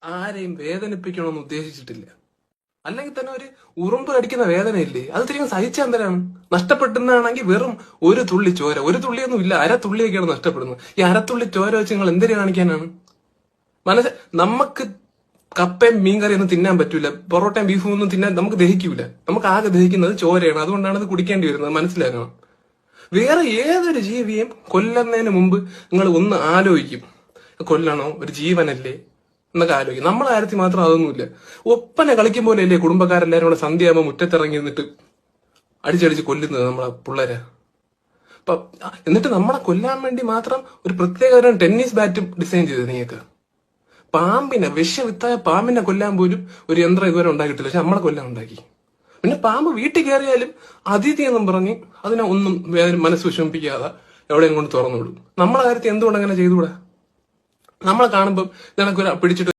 ആരെയും വേദനിപ്പിക്കണമെന്ന് ഉദ്ദേശിച്ചിട്ടില്ല. അല്ലെങ്കിൽ തന്നെ ഒരു ഉറുമ്പ് കടിക്കുന്ന വേദനയില്ലേ, അത് തിരികെ സഹിച്ചാൽ എന്തരാണ്? നഷ്ടപ്പെടുന്നതാണെങ്കിൽ വെറും ഒരു തുള്ളി ചോര, ഒരു തുള്ളിയൊന്നും ഇല്ല, അരത്തുള്ളിയൊക്കെയാണ് നഷ്ടപ്പെടുന്നത്. ഈ അരത്തുള്ളി ചോര വെച്ച് നിങ്ങൾ എന്തിനു കാണിക്കാനാണ്? നമുക്ക് കപ്പയും മീൻകറി ഒന്നും തിന്നാൻ പറ്റൂല, പൊറോട്ടയും ബീഫും ഒന്നും തിന്നാൻ നമുക്ക് ദഹിക്കൂല. നമുക്ക് ആകെ ദഹിക്കുന്നത് ചോരയാണ്. അതുകൊണ്ടാണ് അത് കുടിക്കേണ്ടി വരുന്നത്, മനസ്സിലാക്കണം. വേറെ ഏതൊരു ജീവിയും കൊല്ലുന്നതിന് മുമ്പ് നിങ്ങൾ ഒന്ന് ആലോചിക്കും, കൊല്ലണോ, ഒരു ജീവനല്ലേ എന്നൊക്കെ ആലോചിക്കും. നമ്മളെ കാര്യത്തിൽ മാത്രം അതൊന്നുമില്ല. ഒപ്പന കളിക്കും പോലെയല്ലേ കുടുംബക്കാരെല്ലാരും കൂടെ സന്ധ്യയാകുമ്പോൾ മുറ്റത്തിറങ്ങി നിന്നിട്ട് അടിച്ചടിച്ച് കൊല്ലുന്നത് നമ്മളെ പിള്ളേരെ. എന്നിട്ട് നമ്മളെ കൊല്ലാൻ വേണ്ടി മാത്രം ഒരു പ്രത്യേക ടെന്നീസ് ബാറ്റും ഡിസൈൻ ചെയ്തത് നിങ്ങൾക്ക്. പാമ്പിനെ, വിഷവിത്തായ പാമ്പിനെ കൊല്ലാൻ പോലും ഒരു യന്ത്രം ഇതുവരെ ഉണ്ടാക്കിയിട്ടില്ല, പക്ഷെ നമ്മളെ കൊല്ലാൻ ഉണ്ടാക്കി. പിന്നെ പാമ്പ് വീട്ടിൽ കയറിയാലും അതിഥി എന്നും പറഞ്ഞ് അതിനെ ഒന്നും മനസ്സ് വിഷമിപ്പിക്കാതെ എവിടെയും കൊണ്ട് തുറന്നു വിടും. നമ്മളെ കാര്യത്തിൽ എന്തുകൊണ്ട് അങ്ങനെ ചെയ്തുകൂടാ? നമ്മളെ കാണുമ്പോൾ നിനക്കൊരു പിടിച്ചിട്ട്